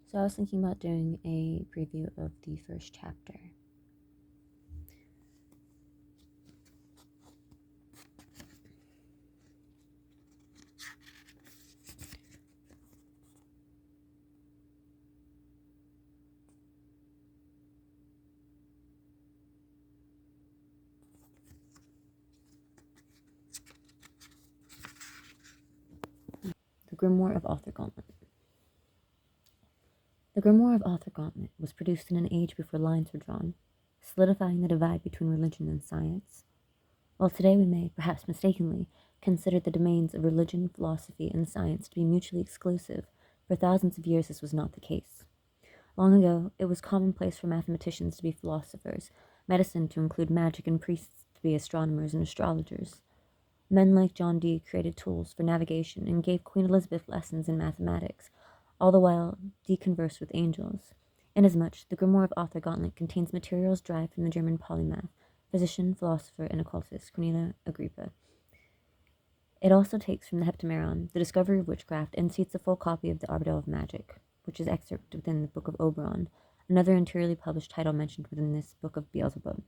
So I was thinking about doing a preview of the first chapter. The Grimoire of Arthur Gauntlet. The Grimoire of Arthur Gauntlet was produced in an age before lines were drawn, solidifying the divide between religion and science. While today we may, perhaps mistakenly, consider the domains of religion, philosophy, and science to be mutually exclusive, for thousands of years this was not the case. Long ago, it was commonplace for mathematicians to be philosophers, medicine to include magic, and priests to be astronomers and astrologers. Men like John Dee created tools for navigation and gave Queen Elizabeth lessons in mathematics, all the while Dee conversed with angels. Inasmuch, the Grimoire of Arthur Gauntlet contains materials derived from the German polymath, physician, philosopher, and occultist Cornelia Agrippa. It also takes from the Heptameron, the discovery of witchcraft, and seats a full copy of the Arbiter of Magic, which is excerpted within the Book of Oberon, another interiorly published title mentioned within this Book of Beelzebub.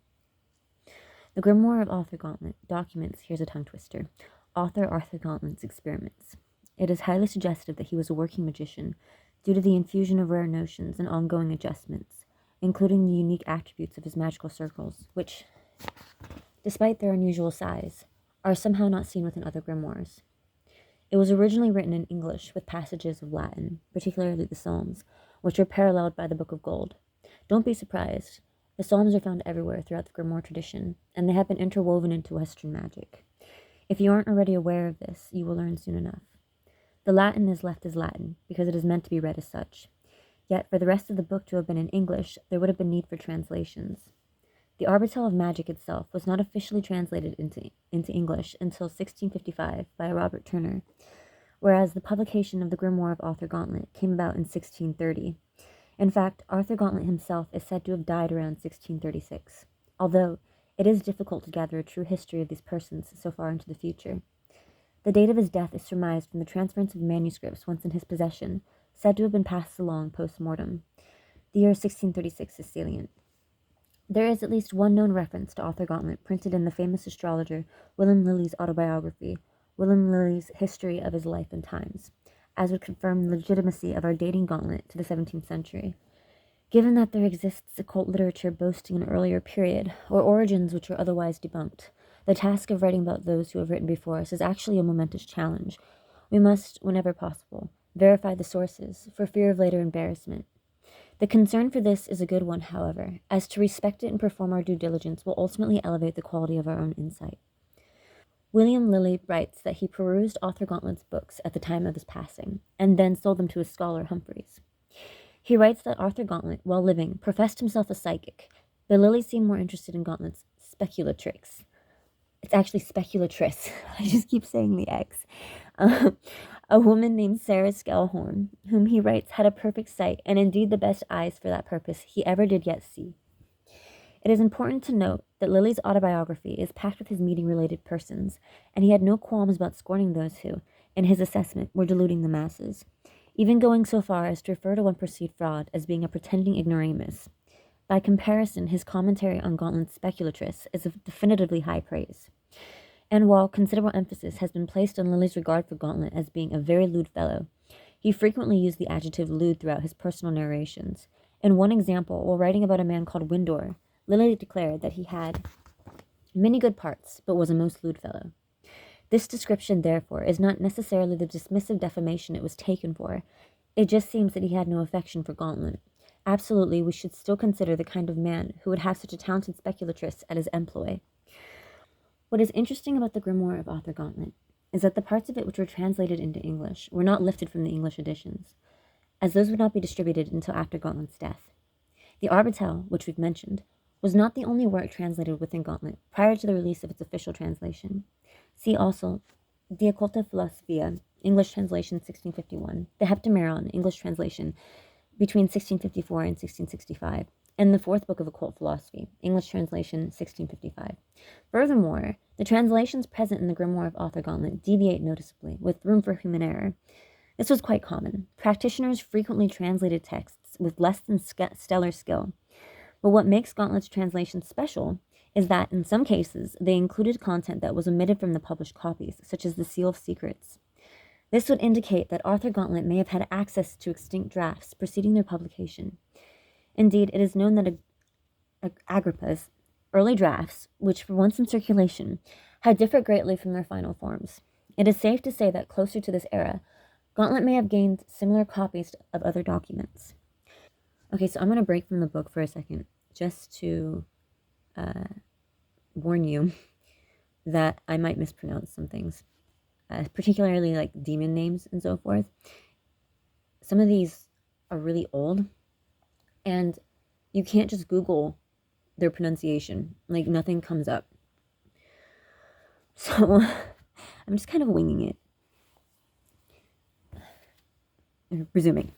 The Grimoire of Arthur Gauntlet documents, here's a tongue twister, Arthur Gauntlet's experiments. It is highly suggestive that he was a working magician due to the infusion of rare notions and ongoing adjustments, including the unique attributes of his magical circles, which, despite their unusual size, are somehow not seen within other grimoires. It was originally written in English with passages of Latin, particularly the Psalms, which are paralleled by the Book of Gold. Don't be surprised. The Psalms are found everywhere throughout the grimoire tradition, and they have been interwoven into Western magic. If you aren't already aware of this, you will learn soon enough. The Latin is left as Latin, because it is meant to be read as such. Yet, for the rest of the book to have been in English, there would have been need for translations. The Arbiter of Magic itself was not officially translated into English until 1655 by Robert Turner, whereas the publication of the Grimoire of Arthur Gauntlet came about in 1630. In fact, Arthur Gauntlet himself is said to have died around 1636, although it is difficult to gather a true history of these persons so far into the future. The date of his death is surmised from the transference of manuscripts once in his possession, said to have been passed along post-mortem. The year 1636 is salient. There is at least one known reference to Arthur Gauntlet printed in the famous astrologer William Lilly's autobiography, William Lilly's History of His Life and Times, as would confirm the legitimacy of our dating gauntlet to the 17th century. Given that there exists occult literature boasting an earlier period, or origins which are otherwise debunked, the task of writing about those who have written before us is actually a momentous challenge. We must, whenever possible, verify the sources, for fear of later embarrassment. The concern for this is a good one, however, as to respect it and perform our due diligence will ultimately elevate the quality of our own insight. William Lilly writes that he perused Arthur Gauntlet's books at the time of his passing, and then sold them to his scholar Humphreys. He writes that Arthur Gauntlet, while living, professed himself a psychic, but Lilly seemed more interested in Gauntlet's speculatrix. It's actually speculatrice. I just keep saying the X. A woman named Sarah Skellhorn, whom he writes had a perfect sight, and indeed the best eyes for that purpose he ever did yet see. It is important to note that Lilly's autobiography is packed with his meeting-related persons, and he had no qualms about scorning those who, in his assessment, were deluding the masses, even going so far as to refer to one perceived fraud as being a pretending ignoramus. By comparison, his commentary on Gauntlet's speculatrice is of definitively high praise. And while considerable emphasis has been placed on Lilly's regard for Gauntlet as being a very lewd fellow, he frequently used the adjective lewd throughout his personal narrations. In one example, while writing about a man called Windor, Lilly declared that he had many good parts, but was a most lewd fellow. This description, therefore, is not necessarily the dismissive defamation it was taken for. It just seems that he had no affection for Gauntlet. Absolutely, we should still consider the kind of man who would have such a talented speculatress at his employ. What is interesting about the Grimoire of Arthur Gauntlet is that the parts of it which were translated into English were not lifted from the English editions, as those would not be distributed until after Gauntlet's death. The Arbitel, which we've mentioned, was not the only work translated within Gauntlet prior to the release of its official translation. See also the Occulta Philosophia, English translation 1651, the Heptameron, English translation between 1654 and 1665, and the Fourth Book of Occult Philosophy, English translation 1655. Furthermore, the translations present in the Grimoire of Arthur Gauntlet deviate noticeably, with room for human error. This was quite common. Practitioners frequently translated texts with less than stellar skill. But what makes Gauntlet's translation special is that, in some cases, they included content that was omitted from the published copies, such as the Seal of Secrets. This would indicate that Arthur Gauntlet may have had access to extinct drafts preceding their publication. Indeed, it is known that Agrippa's early drafts, which were once in circulation, had differed greatly from their final forms. It is safe to say that closer to this era, Gauntlet may have gained similar copies of other documents. Okay, so I'm going to break from the book for a second, just to warn you that I might mispronounce some things, particularly like demon names and so forth. Some of these are really old, and you can't just Google their pronunciation. Like, nothing comes up. So I'm just kind of winging it. Presuming.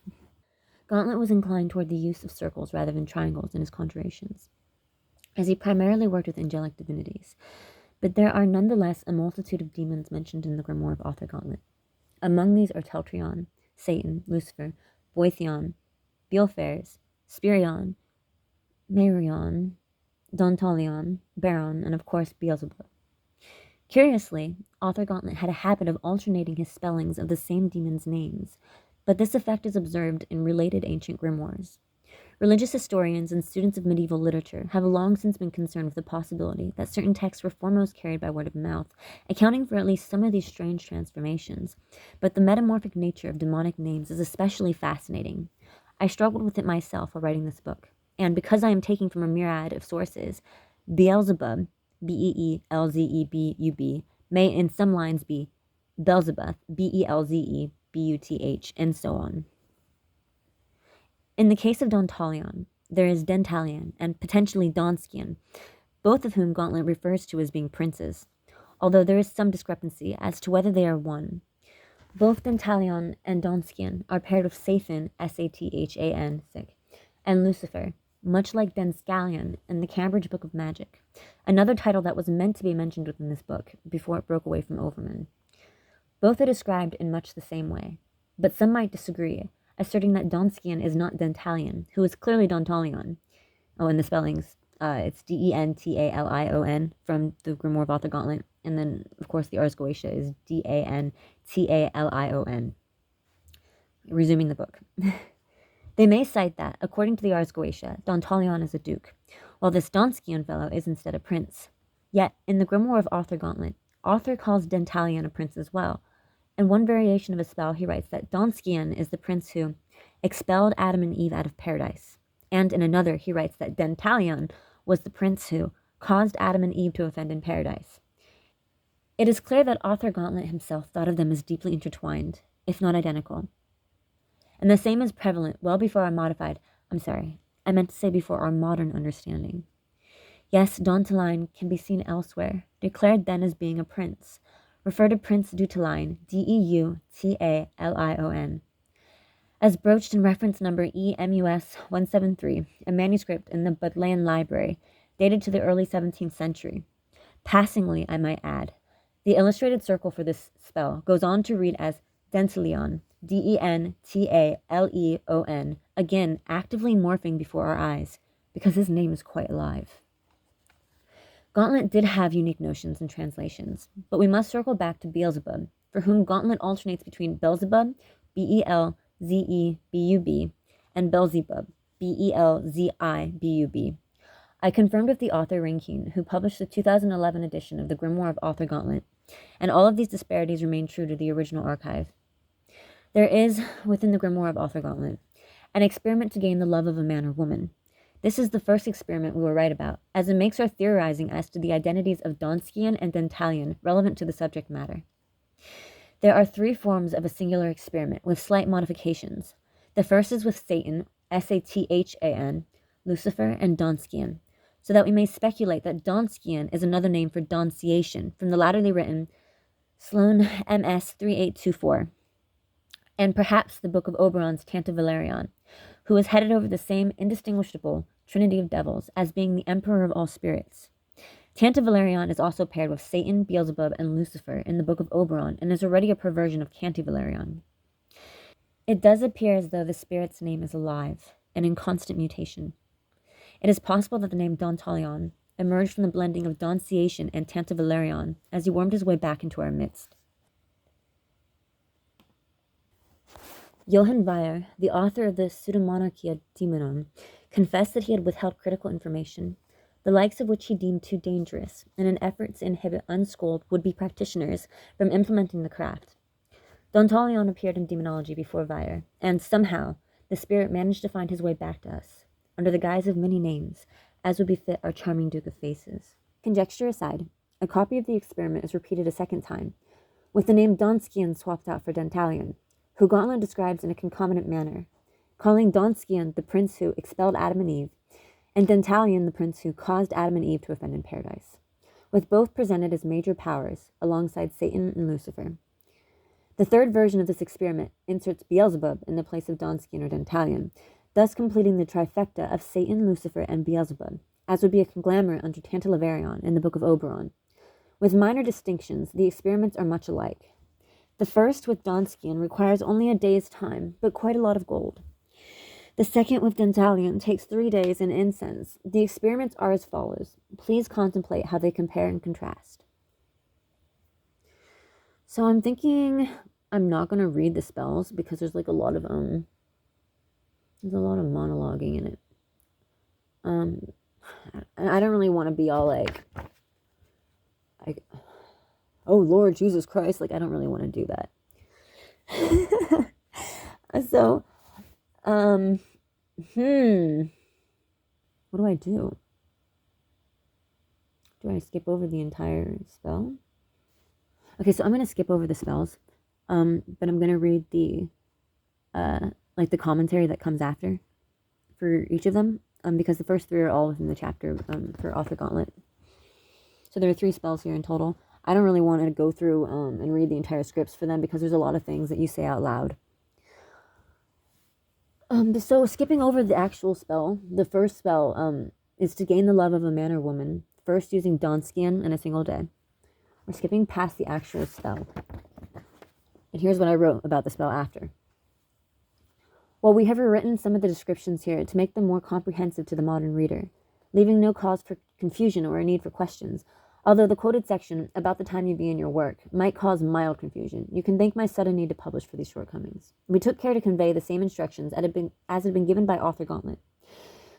Gauntlet was inclined toward the use of circles rather than triangles in his conjurations, as he primarily worked with angelic divinities. But there are nonetheless a multitude of demons mentioned in the grimoire of Arthur Gauntlet. Among these are Teltrion, Satan, Lucifer, Boethion, Beelfares, Spirion, Marion, Dantalion, Baron, and of course Beelzebub. Curiously, Arthur Gauntlet had a habit of alternating his spellings of the same demon's names, but this effect is observed in related ancient grimoires. Religious historians and students of medieval literature have long since been concerned with the possibility that certain texts were foremost carried by word of mouth, accounting for at least some of these strange transformations. But the metamorphic nature of demonic names is especially fascinating. I struggled with it myself while writing this book, and because I am taking from a myriad of sources, Beelzebub, Beelzebub, may in some lines be Beelzebub, Belzebuth, and so on. In the case of Dantalion, there is Dentalion and potentially Donskian, both of whom Gauntlet refers to as being princes, although there is some discrepancy as to whether they are one. Both Dentalion and Donskian are paired with Sathan, Sathan, and Lucifer, much like Denscallion in the Cambridge Book of Magic, another title that was meant to be mentioned within this book before it broke away from Overman. Both are described in much the same way, but some might disagree, asserting that Donskian is not Dentalion, who is clearly Dantalion. Oh, and the spellings, it's Dentalion from the Grimoire of Arthur Gauntlet, and then, of course, the Ars Goetia is Dantalion. Resuming the book. They may cite that, according to the Ars Goetia, Dantalion is a duke, while this Donskian fellow is instead a prince. Yet, in the Grimoire of Arthur Gauntlet, Arthur calls Dentalion a prince as well. In one variation of a spell, he writes that Donskian is the prince who expelled Adam and Eve out of paradise. And in another, he writes that Dentalion was the prince who caused Adam and Eve to offend in paradise. It is clear that Arthur Gauntlet himself thought of them as deeply intertwined, if not identical. And the same is prevalent well before our before our modern understanding. Yes, Dantalion can be seen elsewhere, declared then as being a prince. Refer to Prince Dutalion, Deutalion, as broached in reference number EMUS 173, a manuscript in the Bodleian Library, dated to the early 17th century. Passingly, I might add, the illustrated circle for this spell goes on to read as Dentalion, Dentaleon, again actively morphing before our eyes, because his name is quite alive. Gauntlet did have unique notions and translations, but we must circle back to Beelzebub, for whom Gauntlet alternates between Beelzebub, Belzebub, and Beelzebub, Belzibub. I confirmed with the author Rankine, who published the 2011 edition of the Grimoire of Arthur Gauntlet, and all of these disparities remain true to the original archive. There is, within the Grimoire of Arthur Gauntlet, an experiment to gain the love of a man or woman. This is the first experiment we will write about, as it makes our theorizing as to the identities of Donskian and Dentalion relevant to the subject matter. There are 3 forms of a singular experiment, with slight modifications. The first is with Satan, Satan, Lucifer, and Donskian, so that we may speculate that Donskian is another name for Donciation, from the latterly written Sloane MS 3824, and perhaps the Book of Oberon's Tantavalerion, who is headed over the same indistinguishable trinity of devils as being the emperor of all spirits. Tantavalerion is also paired with Satan, Beelzebub, and Lucifer in the Book of Oberon, and is already a perversion of Cantivalerion. It does appear as though the spirit's name is alive and in constant mutation. It is possible that the name Dantalion emerged from the blending of Donciation and Tantavalerion as he wormed his way back into our midst. Johann Weyer, the author of the Pseudomonarchia Daemonon, confessed that he had withheld critical information, the likes of which he deemed too dangerous, in an effort to inhibit unschooled would-be practitioners from implementing the craft. Dantalion appeared in demonology before Weyer, and somehow the spirit managed to find his way back to us, under the guise of many names, as would befit our charming Duke of Faces. Conjecture aside, a copy of the experiment is repeated a second time, with the name Donskian swapped out for Dantalion, who Gauntlet describes in a concomitant manner, calling Donskian the prince who expelled Adam and Eve, and Dantalion the prince who caused Adam and Eve to offend in paradise, with both presented as major powers alongside Satan and Lucifer. The third version of this experiment inserts Beelzebub in the place of Donskian or Dantalion, thus completing the trifecta of Satan, Lucifer, and Beelzebub, as would be a conglomerate under Tantalaverion in the Book of Oberon. With minor distinctions, the experiments are much alike. The first, with Donskian, requires only a day's time, but quite a lot of gold. The second, with Dantalion, takes 3 days and incense. The experiments are as follows. Please contemplate how they compare and contrast. So I'm thinking I'm not going to read the spells because there's like a lot of monologuing in it. And I don't really want to be all like, oh Lord Jesus Christ, like I don't really want to do that. So, what do I do? Do I skip over the entire spell? Okay, so I'm going to skip over the spells, but I'm going to read the, like the commentary that comes after for each of them, because the first 3 are all within the chapter for Author Gauntlet. So there are 3 spells here in total. I don't really want to go through and read the entire scripts for them because there's a lot of things that you say out loud. So skipping over the actual spell, the first spell is to gain the love of a man or woman, first using Donskian in a single day. We're skipping past the actual spell. And here's what I wrote about the spell after. While we have rewritten some of the descriptions here to make them more comprehensive to the modern reader, leaving no cause for confusion or a need for questions, although the quoted section about the time you be in your work might cause mild confusion, you can thank my sudden need to publish for these shortcomings. We took care to convey the same instructions as had been given by Author Gauntlet.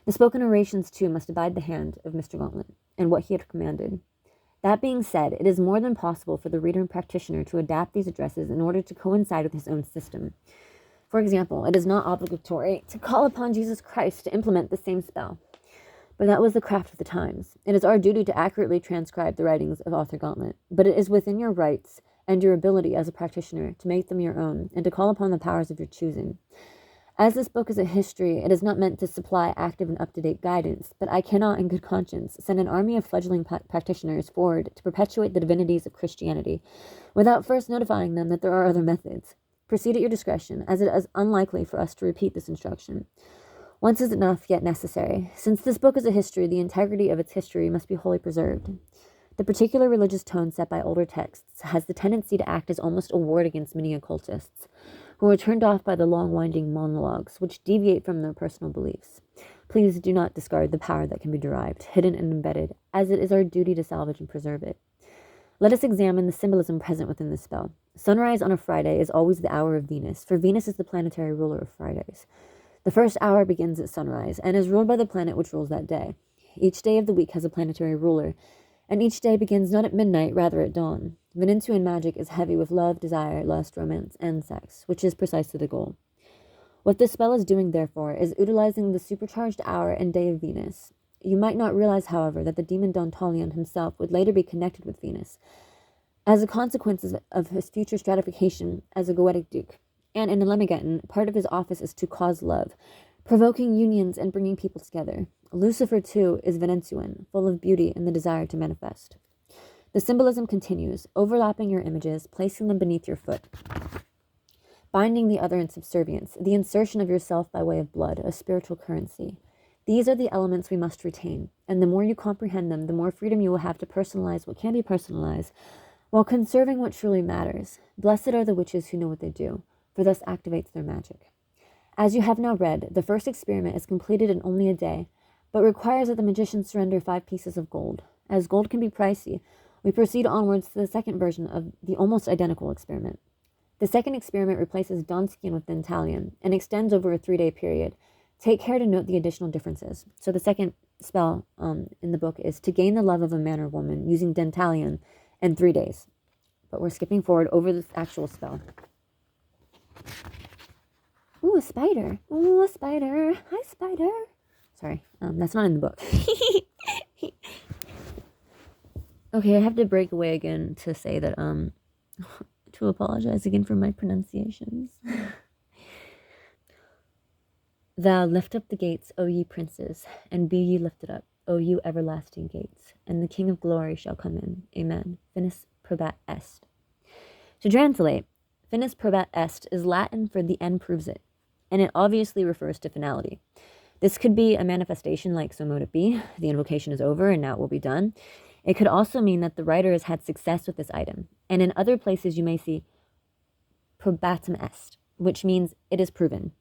The spoken orations, too, must abide the hand of Mr. Gauntlet and what he had commanded. That being said, it is more than possible for the reader and practitioner to adapt these addresses in order to coincide with his own system. For example, it is not obligatory to call upon Jesus Christ to implement the same spell. But that was the craft of the times. It is our duty to accurately transcribe the writings of Author Gauntlet, but it is within your rights and your ability as a practitioner to make them your own and to call upon the powers of your choosing. As this book is a history, it is not meant to supply active and up-to-date guidance, but I cannot, in good conscience, send an army of fledgling practitioners forward to perpetuate the divinities of Christianity, without first notifying them that there are other methods. Proceed at your discretion, as it is unlikely for us to repeat this instruction. Once is enough, yet necessary. Since this book is a history, the integrity of its history must be wholly preserved. The particular religious tone set by older texts has the tendency to act as almost a ward against many occultists, who are turned off by the long winding monologues, which deviate from their personal beliefs. Please do not discard the power that can be derived, hidden and embedded, as it is our duty to salvage and preserve it. Let us examine the symbolism present within this spell. Sunrise on a Friday is always the hour of Venus, for Venus is the planetary ruler of Fridays. The first hour begins at sunrise, and is ruled by the planet which rules that day. Each day of the week has a planetary ruler, and each day begins not at midnight, rather at dawn. Venezuelan magic is heavy with love, desire, lust, romance, and sex, which is precisely the goal. What this spell is doing, therefore, is utilizing the supercharged hour and day of Venus. You might not realize, however, that the demon Dantalion himself would later be connected with Venus, as a consequence of his future stratification as a goetic duke. And in Lemigeton, part of his office is to cause love, provoking unions and bringing people together. Lucifer, too, is Venezuelan, full of beauty and the desire to manifest. The symbolism continues, overlapping your images, placing them beneath your foot, binding the other in subservience, the insertion of yourself by way of blood, a spiritual currency. These are the elements we must retain, and the more you comprehend them, the more freedom you will have to personalize what can be personalized, while conserving what truly matters. Blessed are the witches who know what they do, for thus activates their magic. As you have now read, the first experiment is completed in only a day, but requires that the magician surrender 5 pieces of gold. As gold can be pricey, we proceed onwards to the second version of the almost identical experiment. The second experiment replaces Donskian with Dentalian and extends over a 3-day period. Take care to note the additional differences. So the second spell in the book is to gain the love of a man or woman using Dentalian in 3 days. But we're skipping forward over this actual spell. Ooh, a spider. Ooh, a spider. Hi, spider. Sorry, that's not in the book. Okay, I have to break away again to say that, to apologize again for my pronunciations. Thou lift up the gates, O ye princes, and be ye lifted up, O you everlasting gates, and the King of glory shall come in. Amen. Finis probat est. To translate, finis probat est is Latin for the end proves it, and it obviously refers to finality. This could be a manifestation like so mote it be, the invocation is over and now it will be done. It could also mean that the writer has had success with this item, and in other places you may see probatum est, which means it is proven.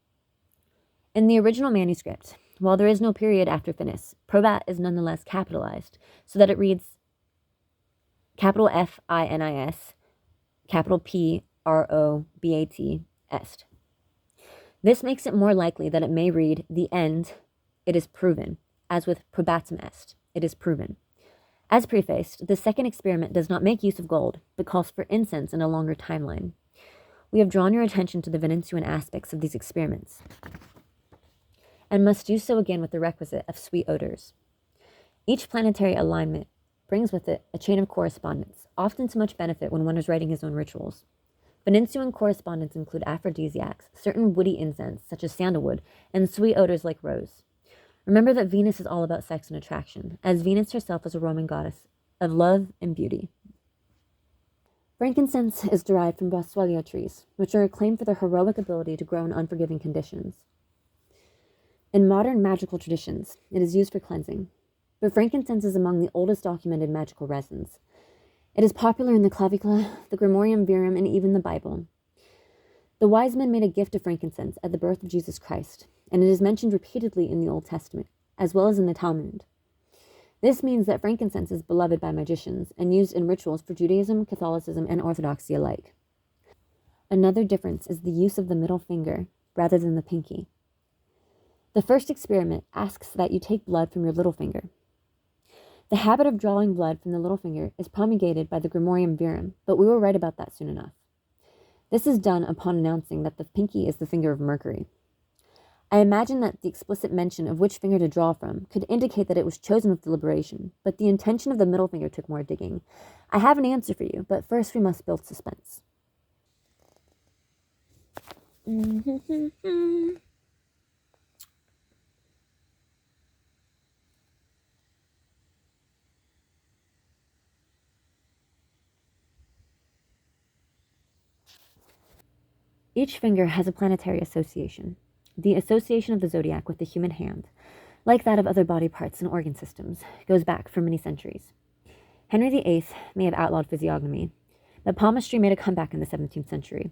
In the original manuscript, while there is no period after finis, probat is nonetheless capitalized, so that it reads capital F-I-N-I-S, capital P-R-O-B-A-T, est. This makes it more likely that it may read the end, it is proven, as with probatum est, it is proven. As prefaced, the second experiment does not make use of gold, but calls for incense and a longer timeline. We have drawn your attention to the Venezuelan aspects of these experiments, and must do so again with the requisite of sweet odors. Each planetary alignment brings with it a chain of correspondence, often to much benefit when one is writing his own rituals. Venezuelan correspondence include aphrodisiacs, certain woody incense, such as sandalwood, and sweet odors like rose. Remember that Venus is all about sex and attraction, as Venus herself is a Roman goddess of love and beauty. Frankincense is derived from boswellia trees, which are acclaimed for their heroic ability to grow in unforgiving conditions. In modern magical traditions, it is used for cleansing, but frankincense is among the oldest documented magical resins. It is popular in the clavicula, the Grimorium Virum, and even the Bible. The wise men made a gift of frankincense at the birth of Jesus Christ, and it is mentioned repeatedly in the Old Testament, as well as in the Talmud. This means that frankincense is beloved by magicians and used in rituals for Judaism, Catholicism, and Orthodoxy alike. Another difference is the use of the middle finger rather than the pinky. The first experiment asks that you take blood from your little finger. The habit of drawing blood from the little finger is promulgated by the Grimorium Virum, but we will write about that soon enough. This is done upon announcing that the pinky is the finger of Mercury. I imagine that the explicit mention of which finger to draw from could indicate that it was chosen with deliberation, but the intention of the middle finger took more digging. I have an answer for you, but first we must build suspense. Each finger has a planetary association, the association of the zodiac with the human hand, like that of other body parts and organ systems, goes back for many centuries. Henry VIII may have outlawed physiognomy, but palmistry made a comeback in the 17th century.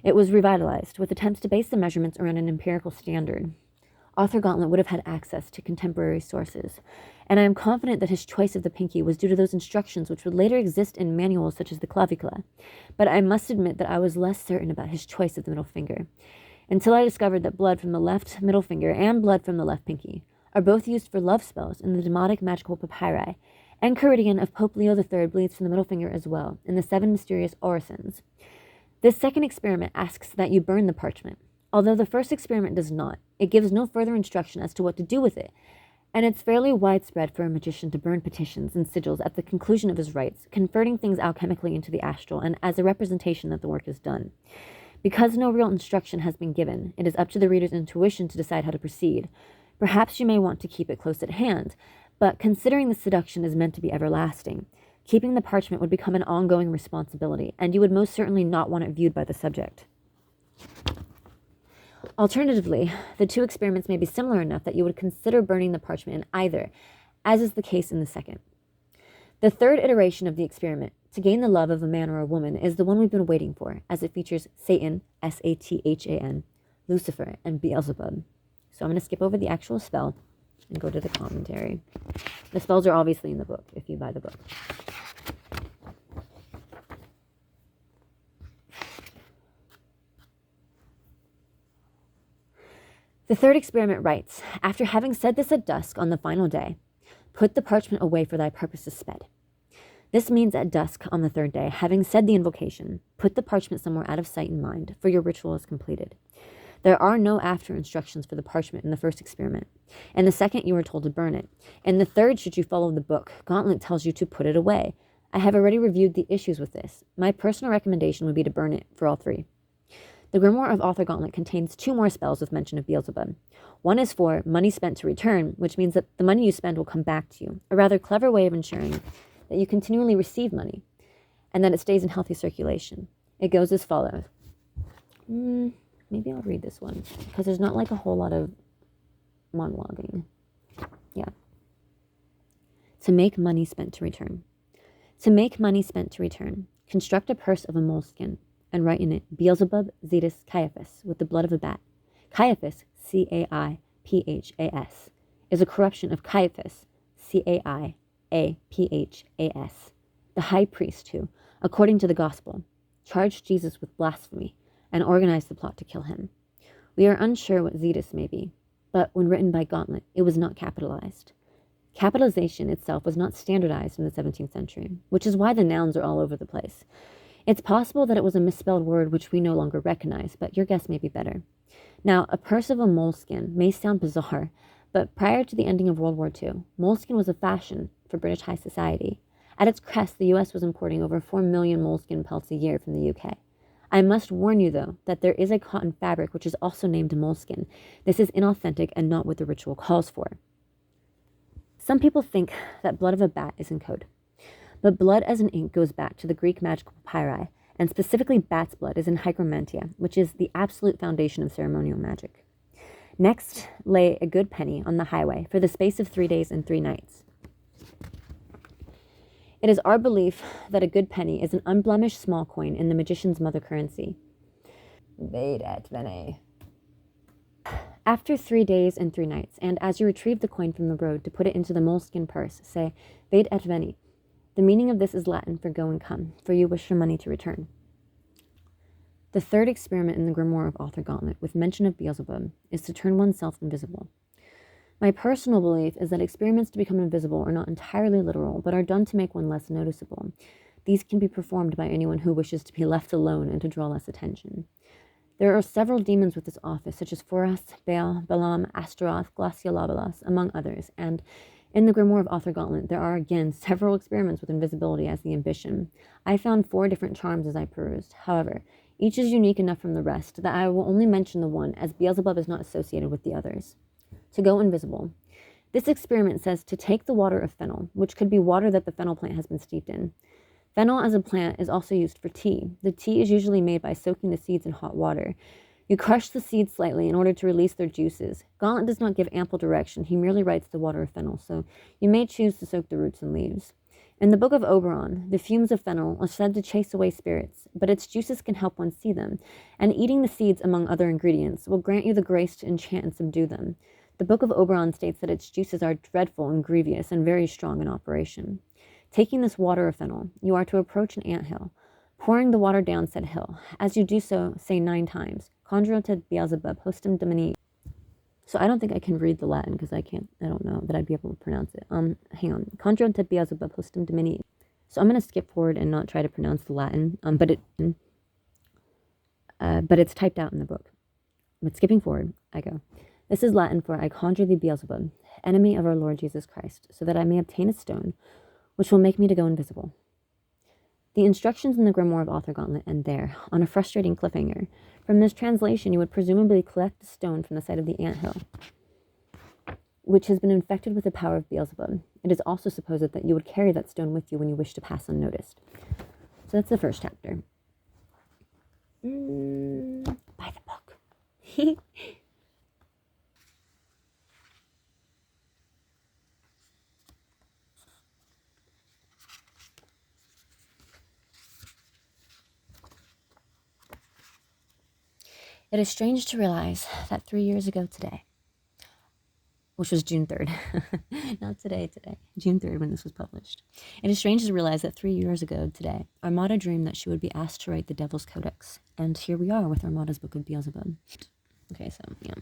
It was revitalized, with attempts to base the measurements around an empirical standard. Arthur Gauntlet would have had access to contemporary sources, and I am confident that his choice of the pinky was due to those instructions which would later exist in manuals such as the clavicula, but I must admit that I was less certain about his choice of the middle finger, until I discovered that blood from the left middle finger and blood from the left pinky are both used for love spells in the Demotic magical papyri, and Caridian of Pope Leo III bleeds from the middle finger as well, in the 7 mysterious orisons. This second experiment asks that you burn the parchment. Although the first experiment does not, it gives no further instruction as to what to do with it, and it's fairly widespread for a magician to burn petitions and sigils at the conclusion of his rites, converting things alchemically into the astral and as a representation that the work is done. Because no real instruction has been given, it is up to the reader's intuition to decide how to proceed. Perhaps you may want to keep it close at hand, but considering the seduction is meant to be everlasting, keeping the parchment would become an ongoing responsibility, and you would most certainly not want it viewed by the subject. Alternatively, the 2 experiments may be similar enough that you would consider burning the parchment in either, as is the case in the second. The third iteration of the experiment to gain the love of a man or a woman is the one we've been waiting for, as it features Satan, Sathan, Lucifer, and Beelzebub. So I'm going to skip over the actual spell and go to the commentary. The spells are obviously in the book, if you buy the book. The third experiment writes, after having said this at dusk on the final day, put the parchment away for thy purposes sped. This means at dusk on the third day, having said the invocation, put the parchment somewhere out of sight and mind, for your ritual is completed. There are no after instructions for the parchment in the first experiment. In the second, you are told to burn it. In the third, should you follow the book, Gauntlet tells you to put it away. I have already reviewed the issues with this. My personal recommendation would be to burn it for all three. The Grimoire of Author Gauntlet contains 2 more spells with mention of Beelzebub. One is for money spent to return, which means that the money you spend will come back to you, a rather clever way of ensuring that you continually receive money and that it stays in healthy circulation. It goes as follows. Maybe I'll read this one because there's not like a whole lot of monologuing. Yeah. To make money spent to return. To make money spent to return, construct a purse of a moleskin and write in it Beelzebub, Zetus, Caiaphas with the blood of a bat. Caiaphas, Caiphas, is a corruption of Caiaphas, Caiaphas, the high priest who, according to the gospel, charged Jesus with blasphemy and organized the plot to kill him. We are unsure what Zetus may be, but when written by Gauntlet, it was not capitalized. Capitalization itself was not standardized in the 17th century, which is why the nouns are all over the place. It's possible that it was a misspelled word which we no longer recognize, but your guess may be better. Now, a purse of a moleskin may sound bizarre, but prior to the ending of World War II, moleskin was a fashion for British high society. At its crest, the US was importing over 4 million moleskin pelts a year from the UK. I must warn you, though, that there is a cotton fabric which is also named moleskin. This is inauthentic and not what the ritual calls for. Some people think that blood of a bat is in code. But blood as an ink goes back to the Greek magical papyri, and specifically bat's blood is in hygromantia, which is the absolute foundation of ceremonial magic. Next, lay a good penny on the highway for the space of 3 days and 3 nights. It is our belief that a good penny is an unblemished small coin in the magician's mother currency. Ved et veni. After 3 days and 3 nights, and as you retrieve the coin from the road to put it into the moleskin purse, say, Ved et veni. The meaning of this is Latin for go and come, for you wish for money to return. The third experiment in the Grimoire of Author Gauntlet, with mention of Beelzebub, is to turn oneself invisible. My personal belief is that experiments to become invisible are not entirely literal, but are done to make one less noticeable. These can be performed by anyone who wishes to be left alone and to draw less attention. There are several demons with this office, such as Foras, Baal, Balaam, Astaroth, Glaciolabalos, among others, and in the Grimoire of Author Gauntlet, there are again several experiments with invisibility as the ambition. I found 4 different charms as I perused. However, each is unique enough from the rest that I will only mention the one, as Beelzebub is not associated with the others. To go invisible. This experiment says to take the water of fennel, which could be water that the fennel plant has been steeped in. Fennel as a plant is also used for tea. The tea is usually made by soaking the seeds in hot water. You crush the seeds slightly in order to release their juices. Gauntlet does not give ample direction. He merely writes the water of fennel, so you may choose to soak the roots and leaves. In the Book of Oberon, the fumes of fennel are said to chase away spirits, but its juices can help one see them, and eating the seeds, among other ingredients, will grant you the grace to enchant and subdue them. The Book of Oberon states that its juices are dreadful and grievous and very strong in operation. Taking this water of fennel, you are to approach an anthill, pouring the water down said hill. As you do so, say 9 times, Conjuro te Beelzebub, hostum domini. So I don't think I can read the Latin because I don't know that I'd be able to pronounce it. Hang on. Conjuro te Beelzebub, hostum domini. So I'm going to skip forward and not try to pronounce the Latin, but it's typed out in the book. But skipping forward, I go. This is Latin for I conjure thee Beelzebub, enemy of our Lord Jesus Christ, so that I may obtain a stone, which will make me to go invisible. The instructions in the Grimoire of Author Gauntlet end there, on a frustrating cliffhanger. From this translation, you would presumably collect the stone from the side of the anthill, which has been infected with the power of Beelzebub. It is also supposed that you would carry that stone with you when you wish to pass unnoticed. So that's the first chapter. Buy the book. It is strange to realize that 3 years ago today, which was June 3rd, not today, June 3rd when this was published. It is strange to realize that 3 years ago today, Armada dreamed that she would be asked to write the Devil's Codex, and here we are with Armada's Book of Beelzebub. Okay, so, yeah.